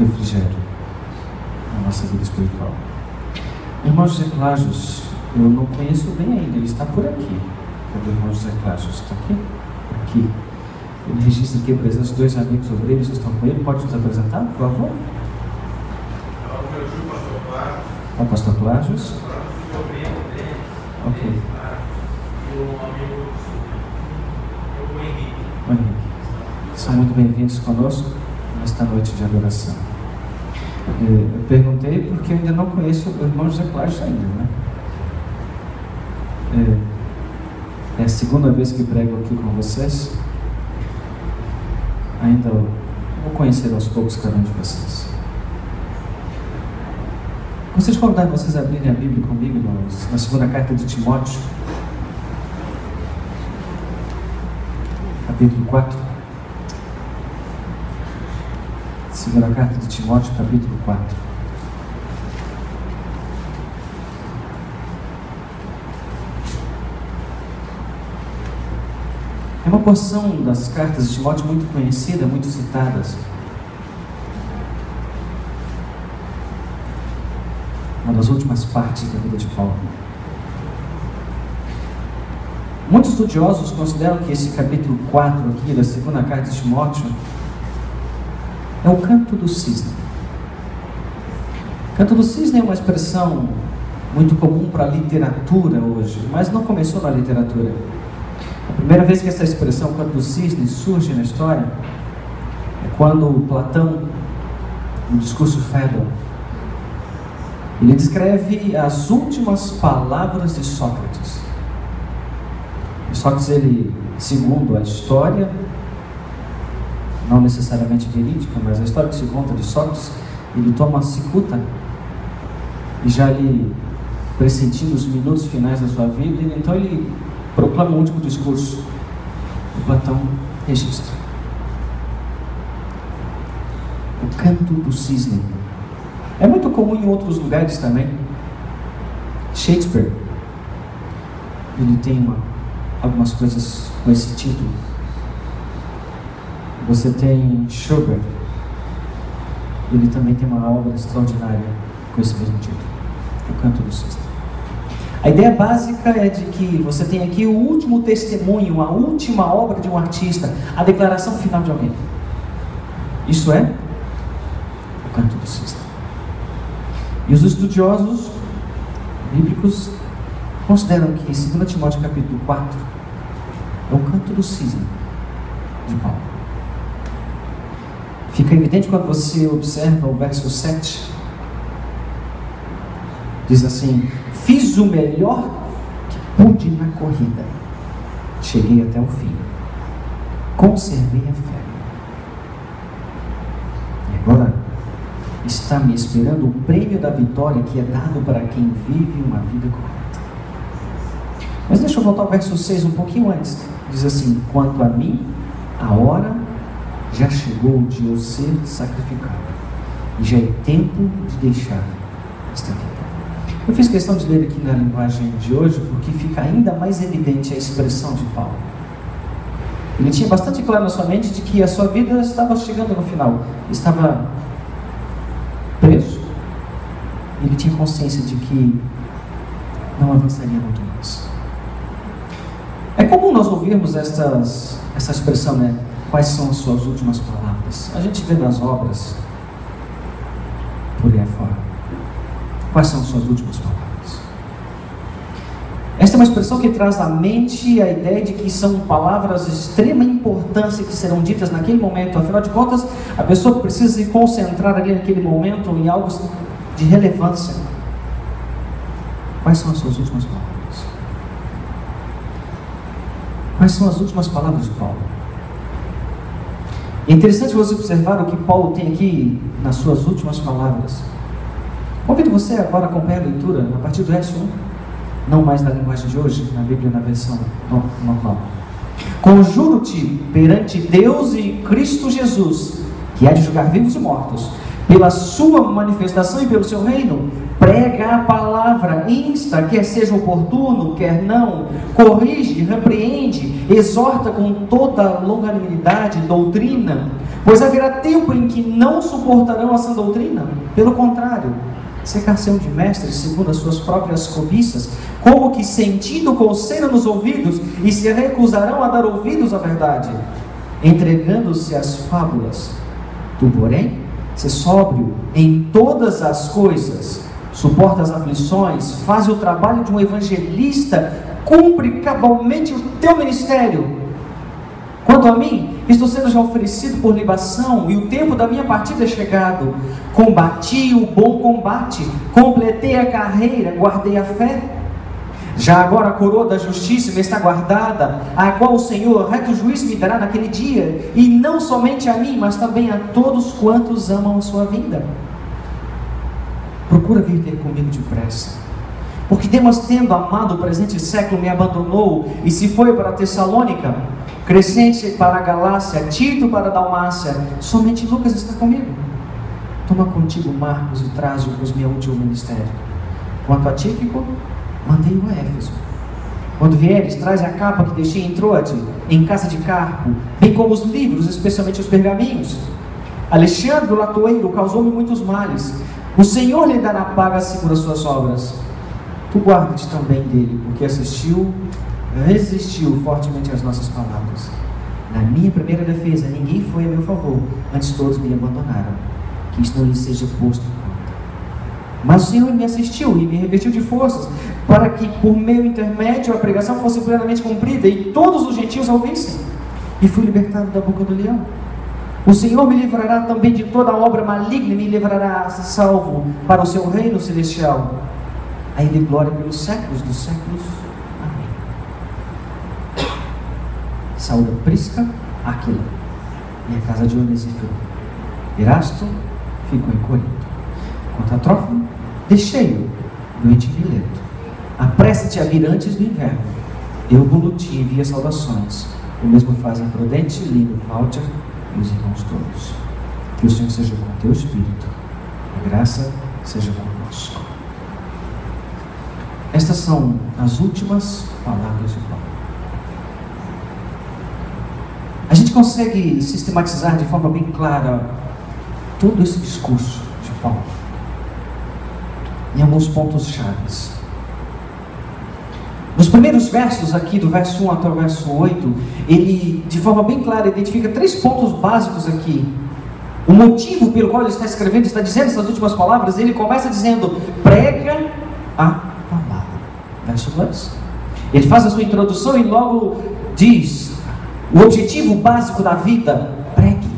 refrigério na nossa vida espiritual. Irmão José Plágios, eu não conheço bem ainda, ele está por aqui. Cadê o irmão José Plágios? Está aqui? Aqui. Ele registra aqui a presença de 2 amigos obreiros que estão com ele. Pode nos apresentar, por favor? O pastor Plágios. Ok. O Henrique. São muito bem-vindos conosco nesta noite de adoração. Eu perguntei porque eu ainda não conheço o irmão José Plágios ainda, né? É a segunda vez que prego aqui com vocês. Ainda vou conhecer aos poucos cada um de vocês. Gostaria de convidar vocês a abrirem a Bíblia comigo na segunda carta de Timóteo, capítulo 4. Segunda carta de Timóteo, capítulo 4. É uma porção das cartas de Timóteo muito conhecida, muito citadas. Uma das últimas partes da vida de Paulo. Muitos estudiosos consideram que esse capítulo 4 aqui da segunda carta de Timóteo é o canto do cisne. Canto do cisne é uma expressão muito comum para a literatura hoje, mas não começou na literatura. A primeira vez que essa expressão, canto do cisne, surge na história é quando Platão, no discurso Fedon, ele descreve as últimas palavras de Sócrates. E Sócrates, ele, segundo a história, não necessariamente verídica, mas a história que se conta de Sócrates, ele toma a cicuta e já ali pressentindo os minutos finais da sua vida, então ele proclama o último discurso. E Platão registra o canto do cisne. É muito comum em outros lugares também. Shakespeare, ele tem algumas coisas com esse título. Você tem Schubert, ele também tem uma obra extraordinária com esse mesmo título, O Canto do Cisne. A ideia básica é de que você tem aqui o último testemunho, a última obra de um artista, a declaração final de alguém. Isso é o Canto do Cisne. E os estudiosos bíblicos consideram que em 2 Timóteo capítulo 4 é o Canto do Cisne de Paulo. Fica evidente quando você observa o verso 7. Diz assim: fiz o melhor que pude na corrida, cheguei até o fim, conservei a fé, e agora está me esperando o prêmio da vitória que é dado para quem vive uma vida correta. Mas deixa eu voltar ao verso 6 um pouquinho antes. Diz assim: quanto a mim, a hora já chegou de eu ser sacrificado, e já é tempo de deixar esta vida. Eu fiz questão de ler aqui na linguagem de hoje, porque fica ainda mais evidente a expressão de Paulo. Ele tinha bastante claro na sua mente de que a sua vida estava chegando no final, estava preso, e ele tinha consciência de que não avançaria muito mais. É comum nós ouvirmos essa expressão, né? Quais são as suas últimas palavras? A gente vê nas obras por aí afora. Quais são as suas últimas palavras? Esta é uma expressão que traz à mente a ideia de que são palavras de extrema importância que serão ditas naquele momento. Afinal de contas, a pessoa precisa se concentrar ali naquele momento em algo de relevância. Quais são as suas últimas palavras? Quais são as últimas palavras de Paulo? É interessante você observar o que Paulo tem aqui nas suas últimas palavras. Convido você agora a acompanhar a leitura a partir do verso 1, não mais na linguagem de hoje, na Bíblia, na versão normal. Conjuro-te perante Deus e Cristo Jesus, que há de julgar vivos e mortos, pela sua manifestação e pelo seu reino. Prega a palavra, insta, quer seja oportuno, quer não, corrige, repreende, exorta com toda longanimidade, doutrina, pois haverá tempo em que não suportarão a sã doutrina. Pelo contrário, cercar-se-ão de mestres segundo as suas próprias cobiças, como que sentindo coceira nos ouvidos, e se recusarão a dar ouvidos à verdade, entregando-se às fábulas. Tu, porém, se sóbrio em todas as coisas, suporta as aflições, faz o trabalho de um evangelista, cumpre cabalmente o teu ministério. Quanto a mim, estou sendo já oferecido por libação, e o tempo da minha partida é chegado. Combati o bom combate, completei a carreira, guardei a fé. Já agora a coroa da justiça me está guardada, a qual o Senhor, reto juiz, me dará naquele dia, e não somente a mim, mas também a todos quantos amam a sua vinda. Procura vir ter comigo depressa, porque Demas, tendo amado o presente século, me abandonou e se foi para Tessalônica, Crescente para a Galácia, Tito para a Dalmácia, somente Lucas está comigo. Toma contigo Marcos e traze-o, pois me é útil o ministério. Quanto a Tíquico, mandei-o a Éfeso. Quando vieres, traz a capa que deixei em Troade, em casa de Carpo, bem como os livros, especialmente os pergaminhos. Alexandre, o latoeiro, causou-me muitos males. O Senhor lhe dará paga segundo as suas obras. Tu guarda-te também dele, porque resistiu fortemente às nossas palavras. Na minha primeira defesa, ninguém foi a meu favor, antes todos me abandonaram. Que isto não lhe seja posto em conta. Mas o Senhor me assistiu e me revestiu de forças, para que por meu intermédio a pregação fosse plenamente cumprida e todos os gentios a ouvissem. E fui libertado da boca do leão. O Senhor me livrará também de toda obra maligna e me livrará salvo para o seu reino celestial. A Ele glória pelos séculos dos séculos. Amém. Saúda Prisca, Áquila e a casa de Onesíforo. Erasto ficou em Corinto. Quanto a Trófimo, deixei-o doente em Mileto. Apressa-te a vir antes do inverno. Eubulo te envia saudações. O mesmo fazem Prudente, Lino, Cláudia e os irmãos todos. Que o Senhor seja com teu espírito. A graça seja conosco. Estas são as últimas palavras de Paulo. A gente consegue sistematizar de forma bem clara todo esse discurso de Paulo em alguns pontos chaves. Nos primeiros versos aqui, do verso 1 até o verso 8, ele de forma bem clara identifica 3 pontos básicos aqui. O motivo pelo qual ele está escrevendo, está dizendo essas últimas palavras. Ele começa dizendo: prega a palavra. Verso 2. Ele faz a sua introdução e logo diz: o objetivo básico da vida, pregue.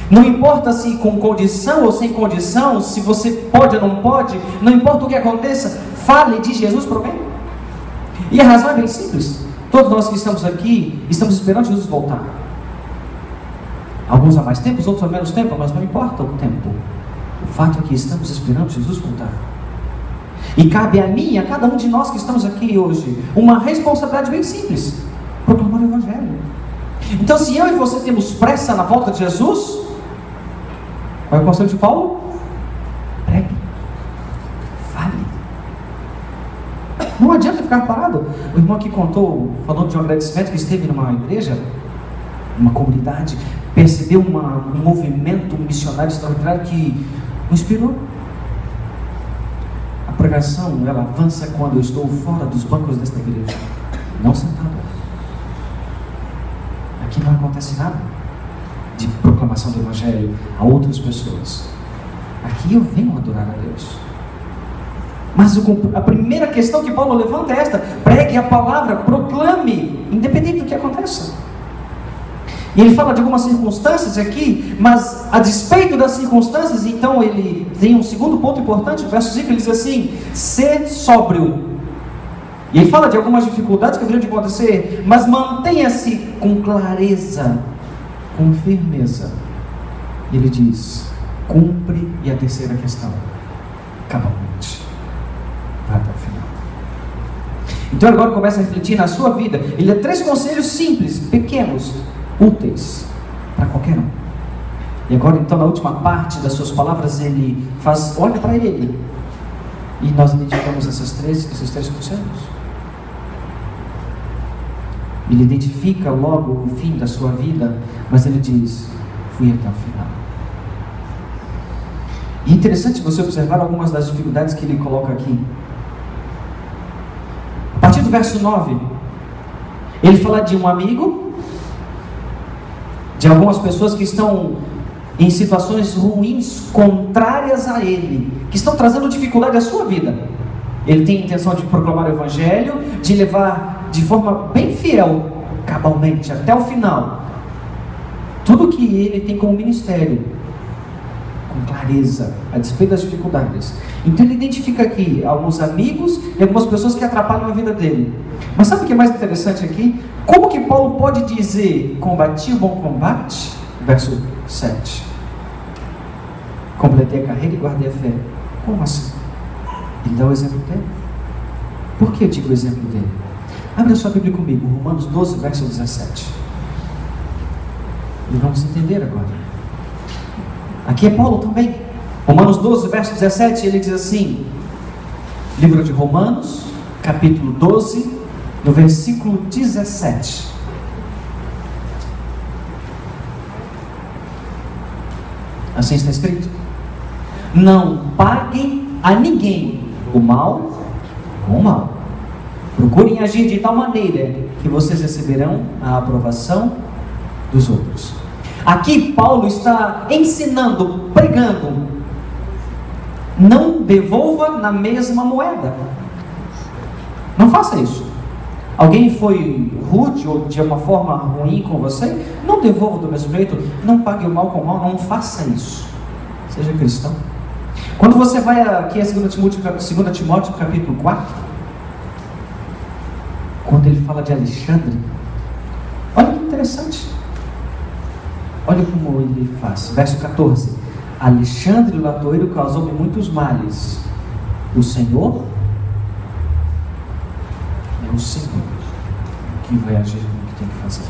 Não importa se com condição ou sem condição, se você pode ou não pode, não importa o que aconteça, fale de Jesus para alguém. E a razão é bem simples. Todos nós que estamos aqui, estamos esperando Jesus voltar. Alguns há mais tempo, outros há menos tempo, mas não importa o tempo. O fato é que estamos esperando Jesus voltar. E cabe a mim e a cada um de nós que estamos aqui hoje uma responsabilidade bem simples: proclamar o Evangelho. Então, se eu e você temos pressa na volta de Jesus, qual é o conselho de Paulo? Pregue. Fale. Não adianta ficar parado. O irmão aqui contou, falando de um agradecimento que esteve numa igreja, numa comunidade, percebeu um movimento missionário extraordinário que o inspirou. A pregação, ela avança quando eu estou fora dos bancos desta igreja, não sentado. Aqui não acontece nada de proclamação do Evangelho a outras pessoas. Aqui eu venho adorar a Deus. Mas a primeira questão que Paulo levanta é esta: pregue a palavra, proclame, independente do que aconteça. E ele fala de algumas circunstâncias aqui, mas a despeito das circunstâncias, então ele tem um segundo ponto importante. No verso 5 ele diz assim: ser sóbrio. E ele fala de algumas dificuldades que deveriam de acontecer, mas mantenha-se com clareza, com firmeza. E ele diz: cumpre. E a terceira questão: cabalmente. Vai até o final. Então agora começa a refletir na sua vida. Ele dá 3 conselhos simples, pequenos, úteis para qualquer um. E agora, então, na última parte das suas palavras, ele olha para ele. E nós identificamos esses três conselhos. Ele identifica logo o fim da sua vida, mas ele diz: fui até o final. E é interessante você observar algumas das dificuldades que ele coloca aqui. A partir do verso 9, ele fala de um amigo, de algumas pessoas que estão em situações ruins, contrárias a ele, que estão trazendo dificuldade à sua vida. Ele tem a intenção de proclamar o Evangelho, de levar de forma bem fiel, cabalmente, até o final, tudo que ele tem como ministério, com clareza, a despeito das dificuldades. Então ele identifica aqui alguns amigos e algumas pessoas que atrapalham a vida dele. Mas sabe o que é mais interessante aqui? Como que Paulo pode dizer: combati o bom combate? Verso 7. Completei a carreira e guardei a fé. Como assim? Ele dá o exemplo dele. Por que eu digo o exemplo dele? Abra sua Bíblia comigo, Romanos 12, verso 17. E vamos entender agora. Aqui é Paulo também. Romanos 12, verso 17, ele diz assim, livro de Romanos, capítulo 12, no versículo 17. Assim está escrito: não paguem a ninguém o mal com o mal. Procurem agir de tal maneira que vocês receberão a aprovação dos outros. Aqui Paulo está ensinando, pregando: não devolva na mesma moeda. Não faça isso. Alguém foi rude ou de uma forma ruim com você? Não devolva do mesmo jeito. Não pague o mal com o mal. Não faça isso. Seja cristão. Quando você vai aqui a 2 Timóteo capítulo 4, quando ele fala de Alexandre, olha que interessante. Olha como ele faz. Verso 14. Alexandre o latoeiro causou-me muitos males. O Senhor é o Senhor que vai agir no que tem que fazer.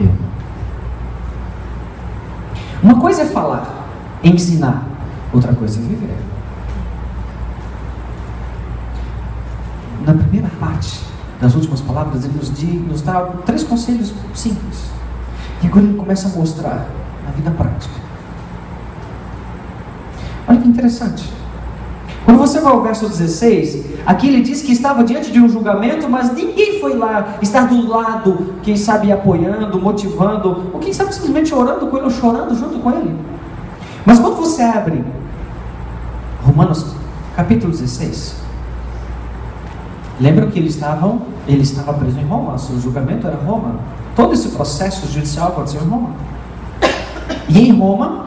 Eu não. Uma coisa é falar, ensinar. Outra coisa é viver. Na primeira parte das últimas palavras, ele nos dá 3 conselhos simples. E agora ele começa a mostrar na vida prática. Olha que interessante. Quando você vai ao verso 16, aqui ele diz que estava diante de um julgamento, mas ninguém foi lá estar do lado, quem sabe apoiando, motivando, ou quem sabe simplesmente orando com ele, ou chorando junto com ele. Mas quando você abre Romanos capítulo 16, lembram que ele estava preso em Roma, seu julgamento era Roma. Todo esse processo judicial aconteceu em Roma. E em Roma,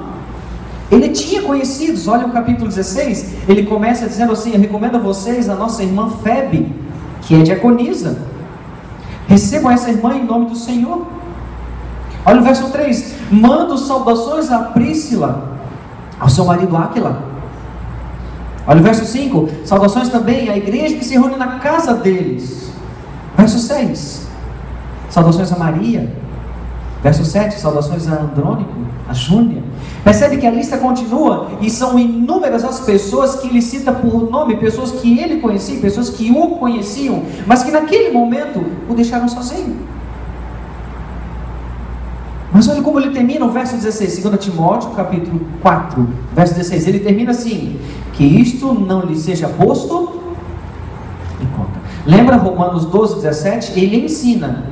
ele tinha conhecidos. Olha o capítulo 16, ele começa dizendo assim: eu recomendo a vocês a nossa irmã Febe, que é diaconisa. Recebam essa irmã em nome do Senhor. Olha o verso 3: mando saudações a Príscila, ao seu marido Áquila. Olha o verso 5: saudações também à igreja que se reúne na casa deles. Verso 6: saudações a Maria. Verso 7: saudações a Andrônico, a Júnia. Percebe que a lista continua e são inúmeras as pessoas que ele cita por nome, pessoas que ele conhecia, pessoas que o conheciam, mas que naquele momento o deixaram sozinho. Mas olha como ele termina o verso 16, 2 Timóteo capítulo 4, verso 16, ele termina assim: que isto não lhe seja posto em conta. Lembra Romanos 12, 17? Ele ensina: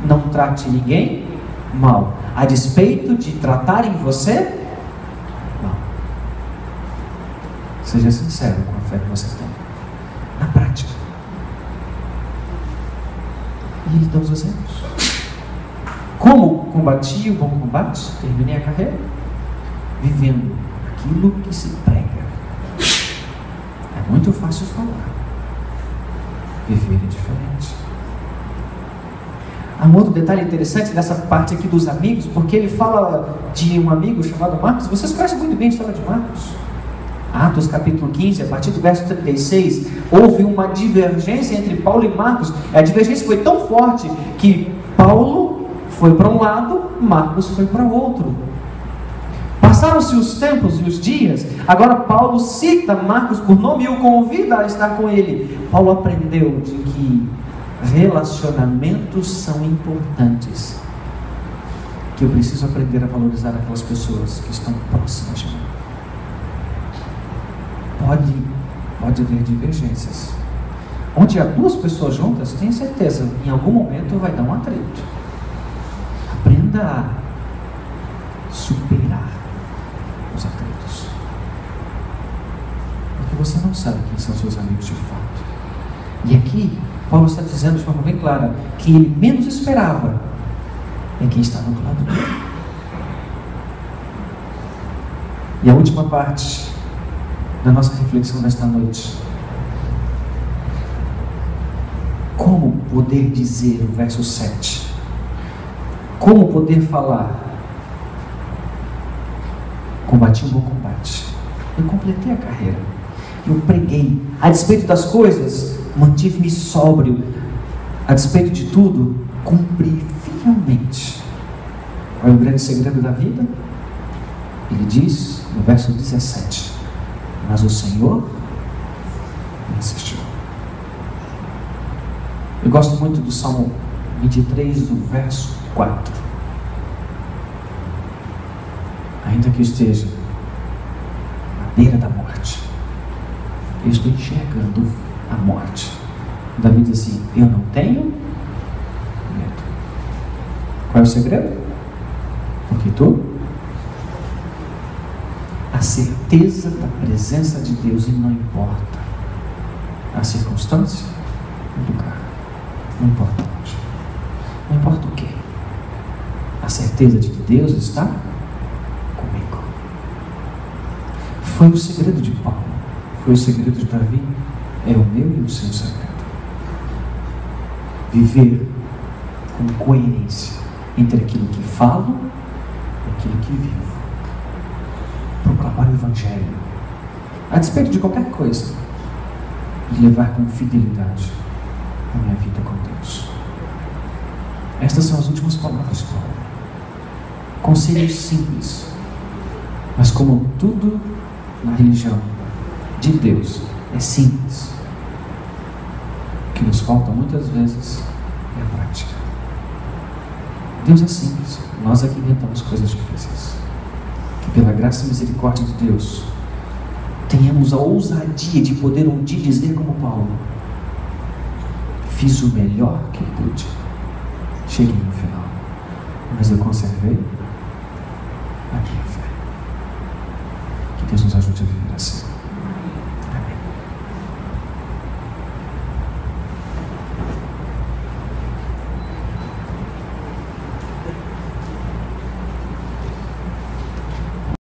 não trate ninguém mal, a despeito de tratarem você mal. Seja sincero com a fé que você tem, na prática. E ele dá os exemplos. Como combati o bom combate? Terminei a carreira vivendo aquilo que se prega. É muito fácil falar, viver é diferente. Há um outro detalhe interessante dessa parte aqui dos amigos, porque ele fala de um amigo chamado Marcos. Vocês conhecem muito bem a história de Marcos. Atos capítulo 15, a partir do verso 36, houve uma divergência entre Paulo e Marcos. A divergência foi tão forte que Paulo foi para um lado, Marcos foi para o outro. Passaram-se os tempos e os dias, agora Paulo cita Marcos por nome e o convida a estar com ele. Paulo aprendeu de que relacionamentos são importantes, que eu preciso aprender a valorizar aquelas pessoas que estão próximas de mim. Pode haver divergências. Onde há duas pessoas juntas, tenha certeza, em algum momento vai dar um atrito. Aprenda a superar os atritos, porque você não sabe quem são seus amigos de fato. E aqui Paulo está dizendo de forma bem clara que ele menos esperava é quem estava do lado dele. E a última parte da nossa reflexão nesta noite: como poder dizer, o verso 7, como poder falar: combati um bom combate, eu completei a carreira, eu preguei, a despeito das coisas, mantive-me sóbrio, a despeito de tudo, cumpri fielmente. Qual é o grande segredo da vida? Ele diz no verso 17: mas o Senhor me assistiu. Eu gosto muito do Salmo 23, do verso 4. Ainda que eu esteja à beira da morte, eu estou enxergando a morte. Davi diz assim: eu não tenho medo. Qual é o segredo? Porque a certeza da presença de Deus, e não importa a circunstância, o lugar, não importa onde, não importa o que, a certeza de que Deus está comigo. Foi o segredo de Paulo, foi o segredo de Davi, é o meu e o seu segredo. Viver com coerência entre aquilo que falo e aquilo que vivo. Proclamar o Evangelho, a despeito de qualquer coisa, e levar com fidelidade a minha vida com Deus. Estas são as últimas palavras de Paulo. Conselhos simples, mas como tudo na religião de Deus é simples, o que nos falta muitas vezes é a prática. Deus é simples, nós aqui inventamos coisas difíceis. Que pela graça e misericórdia de Deus tenhamos a ousadia de poder um dia dizer como Paulo: fiz o melhor que pude, cheguei no final, mas eu conservei a minha fé. Que Deus nos ajude a viver assim.